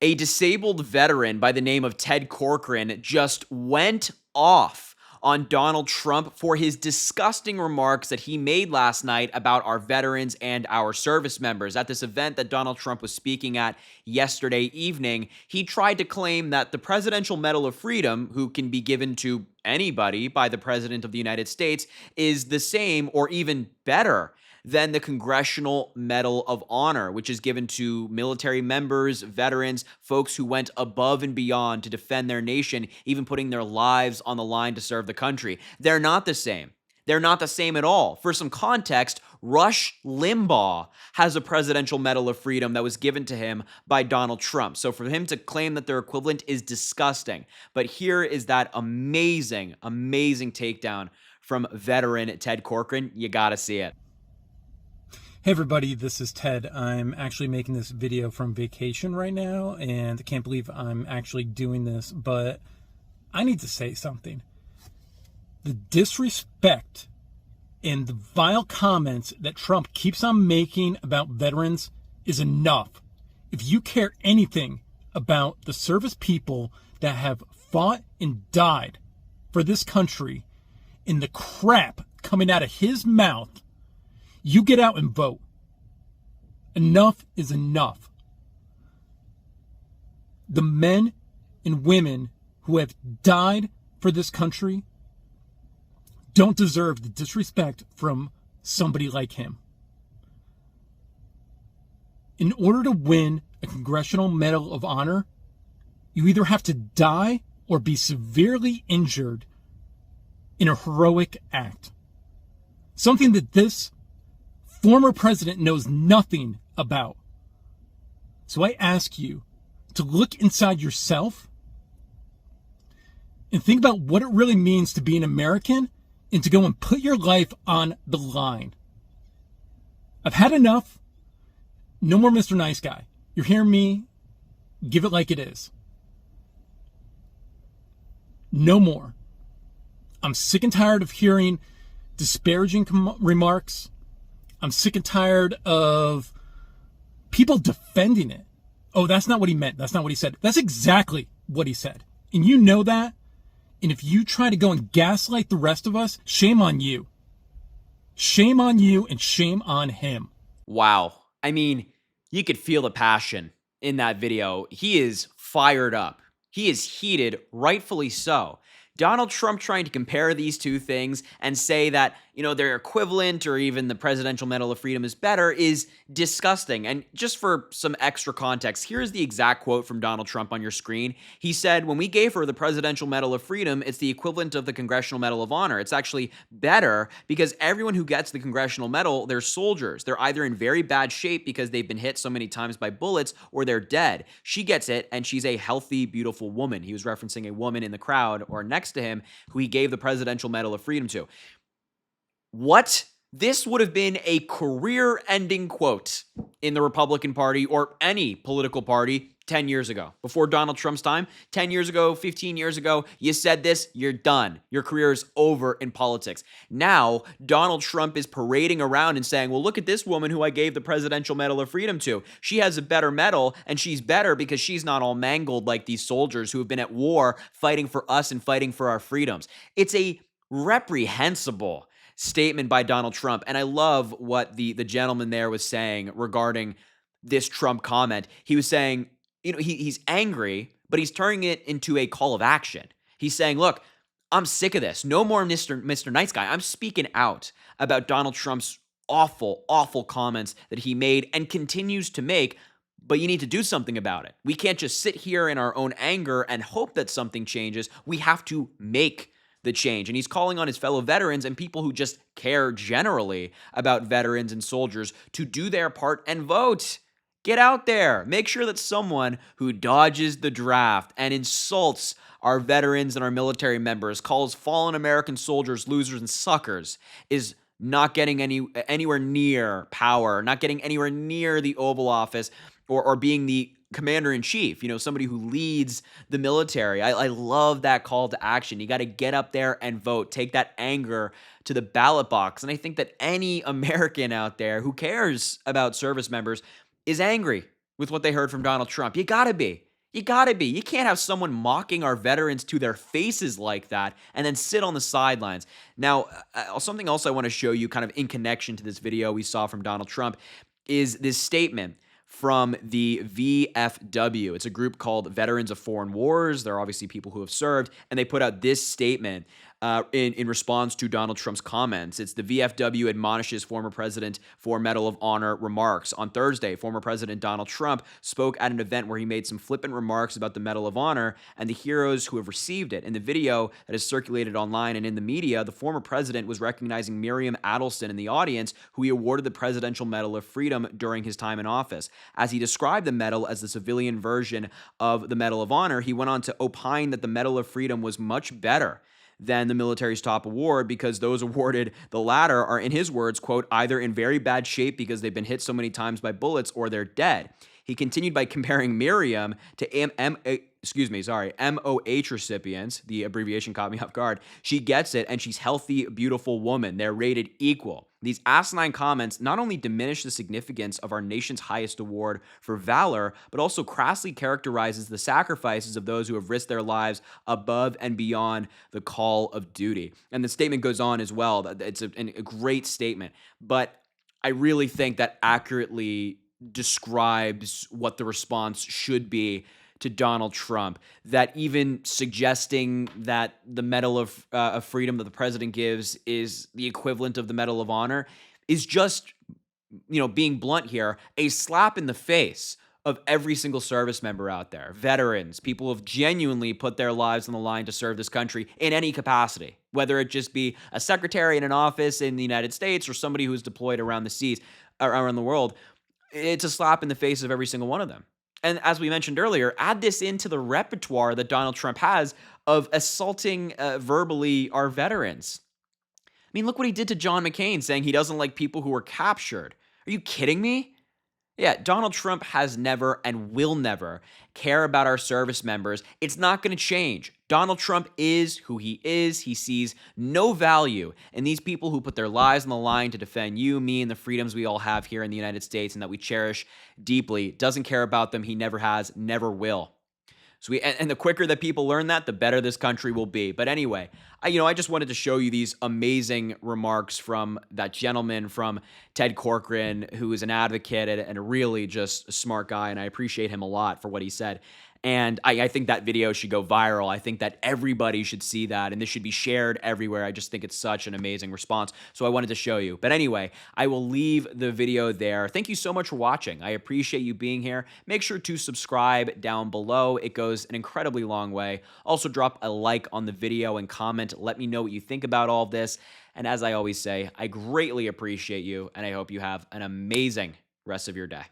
A disabled veteran by the name of Ted Corkran just went off on Donald Trump for his disgusting remarks that he made last night about our veterans and our service members. At this event that Donald Trump was speaking at yesterday evening, he tried to claim that the Presidential Medal of Freedom, who can be given to anybody by the President of the United States, is the same or even better than the Congressional Medal of Honor, which is given to military members, veterans, folks who went above and beyond to defend their nation, even putting their lives on the line to serve the country. They're not the same. They're not the same at all. For some context, Rush Limbaugh has a Presidential Medal of Freedom that was given to him by Donald Trump. So for him to claim that they're equivalent is disgusting. But here is that amazing, amazing takedown from veteran Ted Corkran. You gotta see it. Hey everybody, this is Ted. I'm actually making this video from vacation right now, and I can't believe I'm actually doing this, but I need to say something. The disrespect and the vile comments that Trump keeps on making about veterans is enough. If you care anything about the service people that have fought and died for this country and the crap coming out of his mouth, you get out and vote. Enough is enough. The men and women who have died for this country don't deserve the disrespect from somebody like him. In order to win a Congressional Medal of Honor, you either have to die or be severely injured in a heroic act. Something that this former president knows nothing about. So I ask you to look inside yourself and think about what it really means to be an American and to go and put your life on the line. I've had enough. No more Mr. Nice Guy. You're hearing me? Give it like it is. No more. I'm sick and tired of hearing disparaging remarks. I'm sick and tired of people defending it. Oh, that's not what he meant. That's not what he said. That's exactly what he said. And you know that. And if you try to go and gaslight the rest of us, shame on you. Shame on you and shame on him. Wow. I mean, you could feel the passion in that video. He is fired up. He is heated, rightfully so. Donald Trump trying to compare these two things and say that, they're equivalent or even the Presidential Medal of Freedom is better is disgusting. And just for some extra context, here's the exact quote from Donald Trump on your screen. He said, when we gave her the Presidential Medal of Freedom, it's the equivalent of the Congressional Medal of Honor. It's actually better because everyone who gets the Congressional Medal, they're soldiers. They're either in very bad shape because they've been hit so many times by bullets or they're dead. She gets it and she's a healthy, beautiful woman. He was referencing a woman in the crowd or next to him who he gave the Presidential Medal of Freedom to. What? This would have been a career-ending quote in the Republican Party or any political party 10 years ago. Before Donald Trump's time, 10 years ago, 15 years ago, you said this, you're done. Your career is over in politics. Now, Donald Trump is parading around and saying, well, look at this woman who I gave the Presidential Medal of Freedom to. She has a better medal, and she's better because she's not all mangled like these soldiers who have been at war fighting for us and fighting for our freedoms. It's a reprehensible statement by Donald Trump. And I love what the gentleman there was saying regarding this Trump comment. He was saying, he's angry, but he's turning it into a call of action. He's saying, look, I'm sick of this. No more Mr. Nice Guy. I'm speaking out about Donald Trump's awful, awful comments that he made and continues to make, but you need to do something about it. We can't just sit here in our own anger and hope that something changes. We have to make the change. And he's calling on his fellow veterans and people who just care generally about veterans and soldiers to do their part and vote. Get out there. Make sure that someone who dodges the draft and insults our veterans and our military members, calls fallen American soldiers losers and suckers, is not getting anywhere near power, not getting anywhere near the Oval Office or being the commander-in-chief, somebody who leads the military. I love that call to action. You got to get up there and vote. Take that anger to the ballot box. And I think that any American out there who cares about service members is angry with what they heard from Donald Trump. You got to be. You gotta be. You can't have someone mocking our veterans to their faces like that and then sit on the sidelines. Now, something else I want to show you kind of in connection to this video we saw from Donald Trump is this statement from the VFW. It's a group called Veterans of Foreign Wars. They're obviously people who have served, and they put out this statement in response to Donald Trump's comments. It's the VFW admonishes former president for Medal of Honor remarks. On Thursday, former President Donald Trump spoke at an event where he made some flippant remarks about the Medal of Honor and the heroes who have received it. In the video that is circulated online and in the media, the former president was recognizing Miriam Adelson in the audience, who he awarded the Presidential Medal of Freedom during his time in office. As he described the medal as the civilian version of the Medal of Honor, he went on to opine that the Medal of Freedom was much better than the military's top award because those awarded the latter are, in his words, quote, either in very bad shape because they've been hit so many times by bullets or they're dead. He continued by comparing Miriam to MOH recipients. The abbreviation caught me off guard. She gets it, and she's healthy, beautiful woman. They're rated equal. These asinine comments not only diminish the significance of our nation's highest award for valor, but also crassly characterizes the sacrifices of those who have risked their lives above and beyond the call of duty. And the statement goes on as well. It's a great statement, but I really think that accurately describes what the response should be to Donald Trump, that even suggesting that the Medal of Freedom that the president gives is the equivalent of the Medal of Honor is just, being blunt here, a slap in the face of every single service member out there, veterans, people who have genuinely put their lives on the line to serve this country in any capacity, whether it just be a secretary in an office in the United States or somebody who's deployed around the seas, around the world. It's a slap in the face of every single one of them. And as we mentioned earlier, add this into the repertoire that Donald Trump has of assaulting verbally our veterans. I mean, look what he did to John McCain, saying he doesn't like people who were captured. Are you kidding me? Yeah, Donald Trump has never and will never care about our service members. It's not going to change. Donald Trump is who he is. He sees no value in these people who put their lives on the line to defend you, me, and the freedoms we all have here in the United States and that we cherish deeply. Doesn't care about them. He never has, never will. So and the quicker that people learn that, the better this country will be. But anyway, I just wanted to show you these amazing remarks from that gentleman, from Ted Corkran, who is an advocate and a really just smart guy, and I appreciate him a lot for what he said. And I think that video should go viral. I think that everybody should see that, and this should be shared everywhere. I just think it's such an amazing response. So I wanted to show you. But anyway, I will leave the video there. Thank you so much for watching. I appreciate you being here. Make sure to subscribe down below. It goes an incredibly long way. Also, drop a like on the video and comment. Let me know what you think about all of this. And as I always say, I greatly appreciate you, and I hope you have an amazing rest of your day.